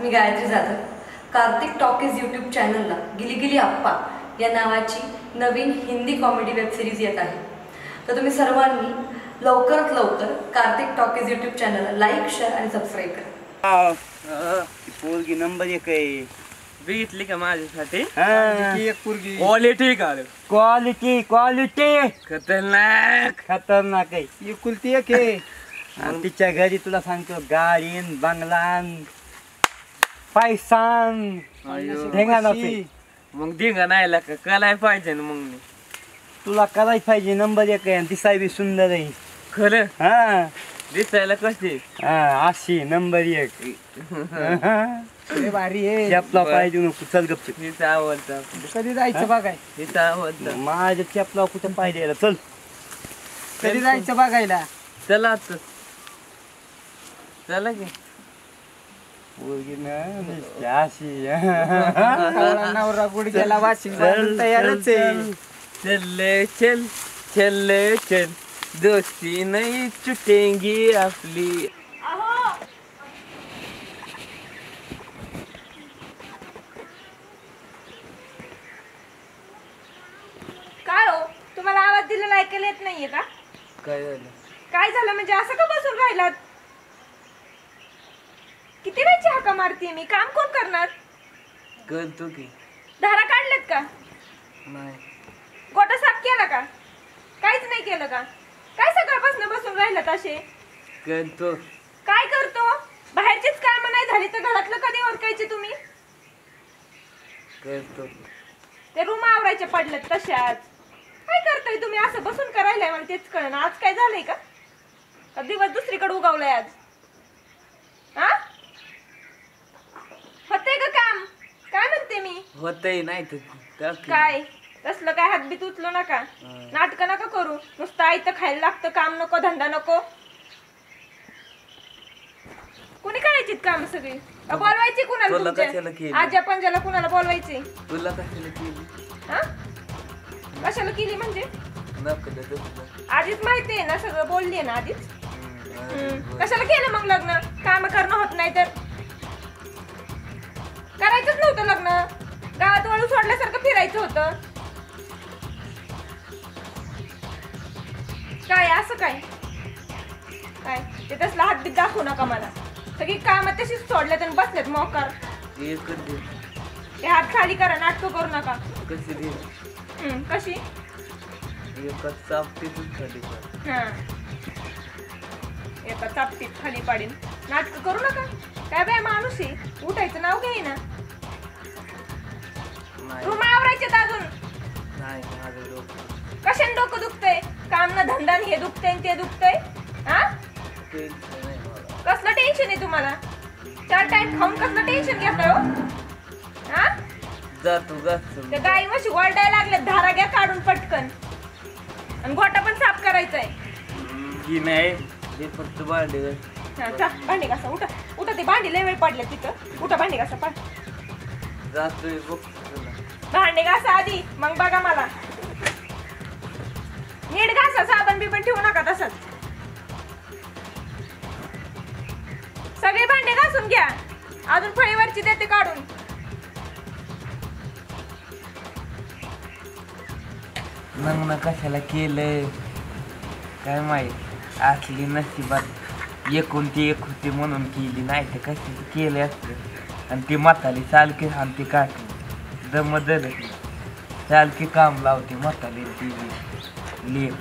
मी Gayatri Jadhav. Kartik talkies YouTube चॅनलला गिली गिली अप्पा या नावाची नवीन हिंदी कॉमेडी वेबसिरीज येत आहे. तर तुम्ही सर्वांनी लवकरात लवकर कार्तिक टॉकीज यूट्यूब चॅनलला लाईक, शेअर आणि सबस्क्राईब करा. पोरगी नंबर 1 आहे. बघितली का माझ्यासाठी? एक पोरगी क्वालिटी का? क्वालिटी क्वालिटी खतरनाक खतरनाक आहे. एकुलती एक आहे. आणि तिच्या घरी तुला सांगतो गाडीन बंगलान पैसान ढेंगाण मग धिंगा नाही का करायला पाहिजे ना. मग मी तुला करायला पाहिजे. नंबर 1 आहे आणि दिसाय बी सुंदर आहे. खरं? हा दिसायला कशी? अशी नंबर 1 भारी आहे. चपला पाहिजे नको. चल गपचूप. हिचा आवडतं. कधी जायचं बघाय? हिचा आवडतं. माझ्या चपला कुठं पाहिजे. चल कधी जायचं बघायला? चला आता. चला की. पोरगी ना अशी नवरा गुडघ्याला वाशिंग तयारच आहे. चल चल चल चल दोस्ती नाही चुटेंगी आपली. काय हो, तुम्हाला आवाज दिलेला ऐकायला येत नाहीये का? काय झालं? काय झालं म्हणजे असं का बसून राहिलात? किती वेळची हाका मारतीये मी. काम कोण करणार? करतो की. धारा काढल्यात का? नाही. गोटा साफ केला का? काहीच नाही केलं का? काय सकाळपासून बसून राहिलात असे? करतो. काय करतो? बाहेरचीच कामं नाही झाली तर घरातलं कधी ओळखायचे तुम्ही? करतो. ते रूम आवरायचे पडलेत तशाच. काय करताय तुम्ही? असं बसून करायलाय मला तेच कळलं. आज काय झालंय का? का दिवस दुसरीकडे उगवलाय आज? हा? होतंय का काम? काय म्हणते मी? होतही नाही तर काय तसलं काय हातबीत उचलू नका. नाटक नका करू. नुसतं आयतं खायला लागतं. काम नको, धंदा नको. कुणी करायची काम सगळी? बोलवायची कुणाला? तुला कशाला केली? तुमच्या आज्या पंजाला कुणाला बोलवायची? तुला कशाला केली? हा? कशाला केली म्हणजे? नको. आधीच माहिती आहे ना सगळं. बोलली ना आधीच. कशाला केलं मग लग्न? काम करणं होत नाही तर करायचंच नव्हतं लग्न. गावात वळू सोडल्यासारखं फिरायचं होतं. काय असं काय काय ते तसला हातबीत दाखवू नका मला. सगळी काम तशीच सोडल्यात आणि बसल्यात मोकार. एकच दे. ते हात खाली करा. नाटकं करू नका. कशी दे? कशी? एकच चापटीतच खाली कर. हा, एका चापटीत खाली पाडीन. नाटक करू नका. काय बाय माणूस आहे. उठायचं नाव घे ना. रूम आवरायचे अजून. नाही माझं डोकं. कशाने डोकं दुखतंय? काम ना धंदा हे दुखतंय ते दुखतंय. हा? कसलं टेन्शन आहे तुम्हाला? 4 टाइम खाऊन कसलं टेन्शन घेताय हो? हा? जातो त्या गाई म्हशी वरडायला लागले. धारा घ्या काढून पटकन. आणि गोटा पण साफ करायचाय. की नाही ते फक्त भांडे. भांडी घासा. उठा उठा. ते भांडी लय वेळ पडले तिथं. उठा भांडी घासा. जातोय बघ. भांडे घासा आधी मग बघा मला. नीट घासा. साबण बिबण ठेवू नका तसंच. सगळे भांडे घासून घ्या. अजून फळीवरची देते काढून. लग्न कशाला केलं काय माहित. असली नशिबात एकुलती एक होती म्हणून केली. नाही तर कशाला केलं असतं. आणि ती म्हाताली सारखी आणते काठी. दम धरत सारखी काम लावते म्हाताली. ती लेख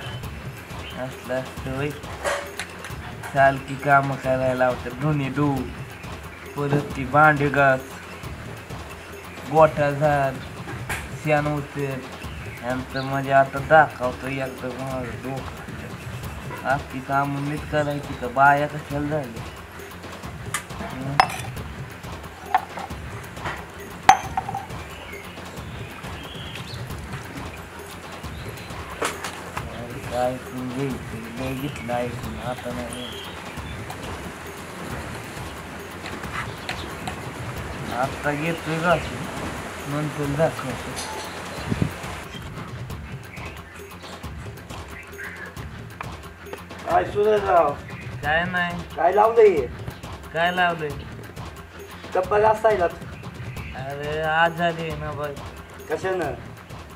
असलं असतं वय. सारखी कामं करायला लावतात. धुणी धू. परत ती भांडे घास. गोठा झाड. शेण उचल. यांचं म्हणजे आता दाखवतो एकदम माझं डोकं. अख्खी कामं नीट करायची का बाया कशाला झाली? काय घ्यायचं घेतलं ऐकून. आता नाही. आता घेतोय का नंतर दाखवतो. काय सुरेशराव? काय नाही. काय लावलंय? काय लावलंय? कप्पा घासायला अरे आजारी आहे ना बघ. कशानं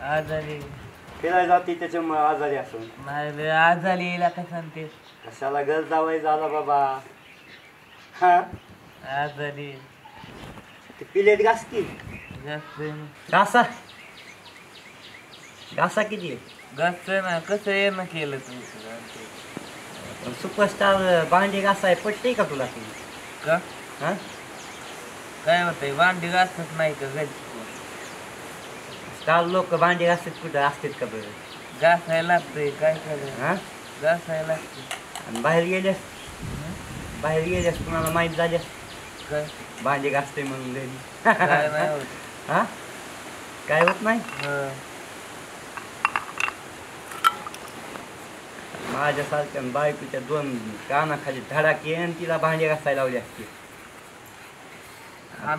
आजारी फिरायला जाते त्याच्यामुळे आजारी असून नाही रे, आजारी येईल का सांगते. कशाला घर जावाय झाला बाबा. हा आजारी ते पिलेत घास की जास्त घासा घासा किती जास्त ना कसं येणं केलं तुमचं सुपरस्टार भांडी घासाय पटते का तुला ती का? हा काय होतंय भांडी घासत नाही का घरी? स्टार लोक भांडी घासतात कुठं असतात का बरं. घासायला लागतंय काय करायचं. हा घासायला लागतंय. आणि बाहेर गेल्यास कुणाला माहीत झाल्यास काय भांडी घासते म्हणून घरी. काय नाही होत. हा काय होत नाही. हं. माझ्यासारख्या बायकोच्या 2 कानाखाली धडाके आणि तिला भांडी घासायला लावली असते.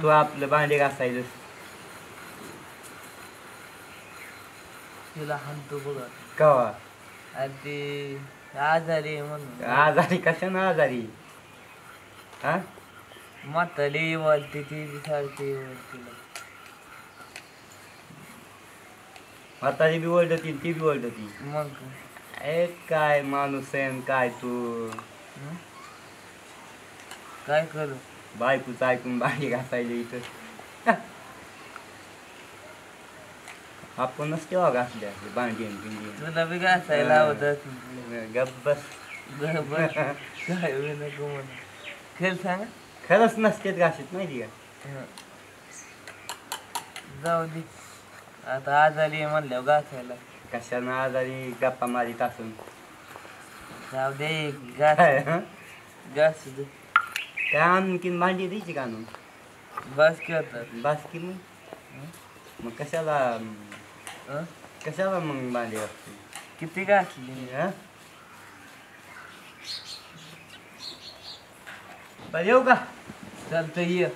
तू आपलं भांडी घासायचं तिला हाणतो बघा. कवा आणि ते आजारी आहे म्हणून. आजारी कशानं आजारी. हा म्हातारी वालते ती सारखी तिला. म्हातारी बी ओरडती ती बी ओरडती. मग काय माणूस आहे आणि काय तू. हं? काय करू बायकोच ऐकून भांडी घासायला इथं. आपणच केव्हा घासले असले भांडी आणि भिंडी. तुला बी घासायला आवडत. गप्प बस. काय होई नको म्हणून खेळ सांगा. खरंच नसतेच घासत माहिती का. हं. जाऊ दे आता आजारी आहे म्हणल्यावर घासायला. कशानं आजारी गप्पा मारीत असून. जाऊ दे घास हं? घास दे. काय आणखीन भांडी द्यायची का आणून. बस खेळतात. बस की मग. मग कशाला हं? कशाला मग भांडी असते. किती घासली. हं? बरं येऊ का. चालतं ये.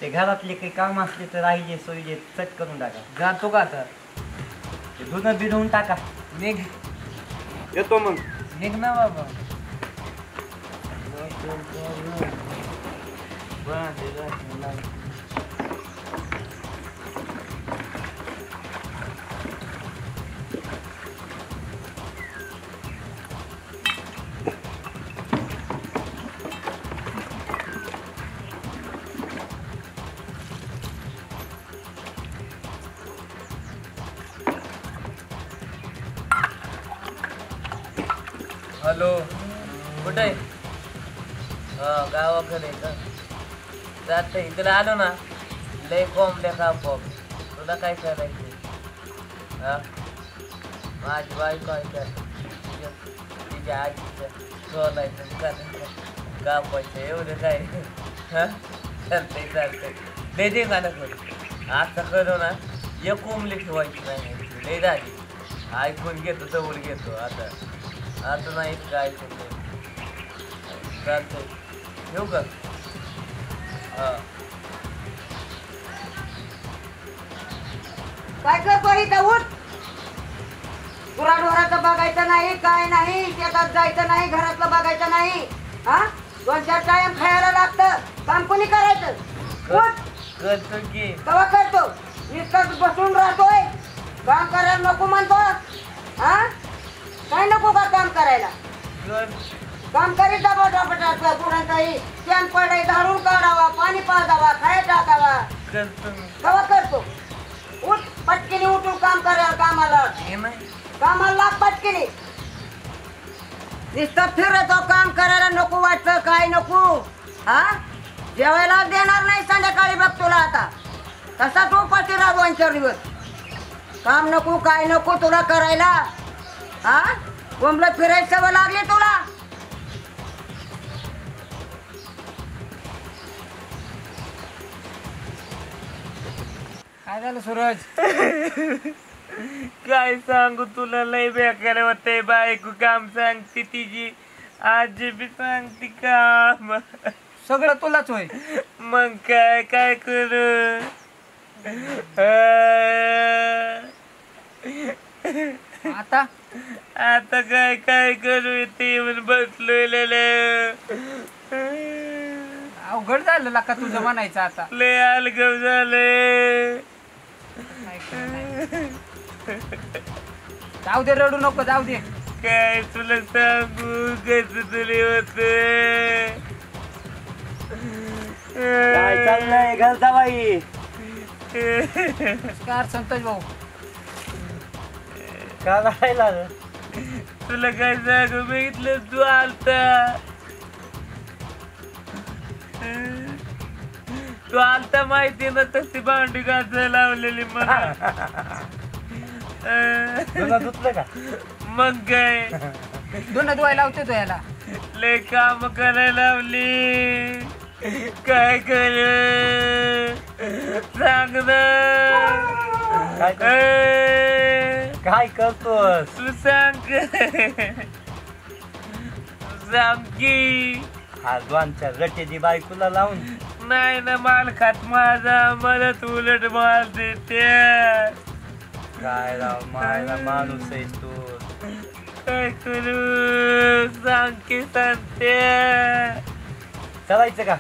ते घरातले काही काम असले तर राहिले सोयले चट करून टाका. जातो का आता. ते धुणं बिधवून टाका. निघ येतो मग. निघ ना बाबा. भांडी घासायला. हॅलो कुठे आहे? गावाकडे का जाते इकडे आलो ना. लय कोंबड्या कापप. तुला काय करायचं. हा माझी बायको आहे तिच्या आजीचं सोलायचं करायचं कापायचं एवढं काय. हा चालतंय चालतंय. लय दे का नको आता करू ना. एक कोंबली ठेवायची नाही. लय झाली. ऐकून घेतो जवळ घेतो आता. आता नाही काय ऐकून घे. चालतंय येऊ का. हा काय करतो इथं उठ. गुराढोराचं बघायचं नाही काय नाही. शेतात जायचं नाही. घरातलं बघायचं नाही. हा 2-4 टाइम खायला लागतं. काम कोणी करायचं. उठ. करतो की. कवा करतो. नुसतं बसून राहतोय. काम करायला नको म्हणतो. हा काय नको का काम करायला. काम करीत जावं डोपटाचं गुरांचाही. शेण पडाय झाडून काढावा. पाणी पाजावा. खाय टाकावा. करतो मी. कवा करतो. उठ पटकीने उठून काम करायला कामाला. हे नाही कामाला लाग पटकीने. नुसतं फिरतो काम करायला नको वाटतं. काय नको. हा जेवायला देणार नाही संध्याकाळी बघ तुला आता. तसा तू पती राहू 2-4 दिवस. काम नको काय नको तुला करायला. हा कोंबलं फिरायची सवय लागली तुला. काय झालं सूरज. काय सांगू तुला. लय बेकार होतंय. बायको काम सांगते तिची. आजी बी सांगते काम. सगळं तुलाच होय. मग काय काय करू. आता आता काय काय करू ते म्हणून बसलोय. अवघड अवघड झालं का तुझं म्हणायचं आता. लय अलगव झाले. काय करणार? जाऊ दे, रडू नको, जाऊ दे. काय तुला सांगू कसं तरी होत. काय चाललंय घरचा बाई? कार संतोष भाऊ, का राहिला रे? तुला काय सांगू बघितलं तू आलता. तू आलता माहिती ना तशी भांडी घासायला लावलेली मला. तुला दुसरं का? मग काय धुणं धुवायला लावते तो याला. लय काम करायला लावली. काय कर सांग ना. काय करतोस? तू सांग. सांग की. आजवानच्या रटेची बायकोला लावून नाही ना माल खात माझा, मला तू उलट माल देते. काय राव मायला माणूस आहे तू. काय करू सांग की सांगते. चलायचं का?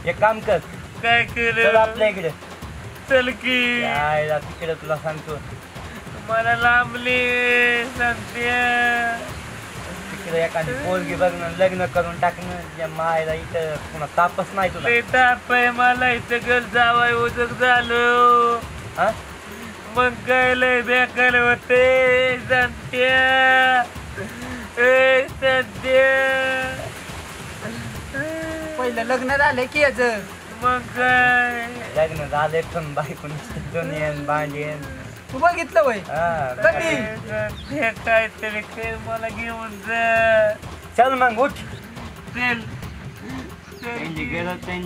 एक काम कर, काय चल करू आपल्या इकडे. चल की. यायला तिकडे तुला सांगतो, मला लांबली सांगते. तिकडे एखादी पोरगी बघणं, लग्न करून टाकणं. या मायला इथं पुन्हा तापच नाही तुला. लय ताप आहे मला इथं. घर जावाय उदक झालं. हा? मग काय लय बेकार होते सांगते. पहिलं लग्न झालं की याचं. मग काय लग्न झाले पण बायको नुसती दुनियन भांडेन. तू बघितलं वय हा. कधी? हे काहीतरी खेळ मला घेऊन जा. चल मग उठ. चल. त्यांची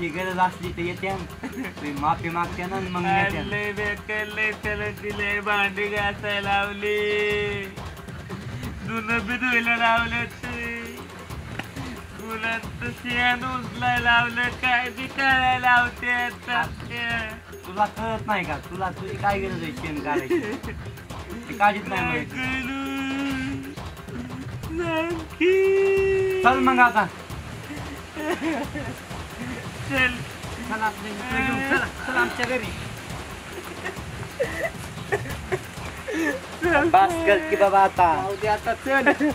गरज असली तर येते. तुम्ही माफी मागते ना मग येते. लय बेकार लय त्याला दिले. भांडी घासायला लावली. धुणं बी धुयला लावलं. मुलांचं शेण उचलायला लावलं. काय बी करायला लावते. तुला कळत नाही का? तुला तुझी काय गरज आहे शेण काढायची? ते काढीत नाही मला. चल मग आता. चल. चला आपल्या इकडे घेऊन चला. चला आमच्या घरी. बस कर की बाबा आता. जाऊ दे आता, चल.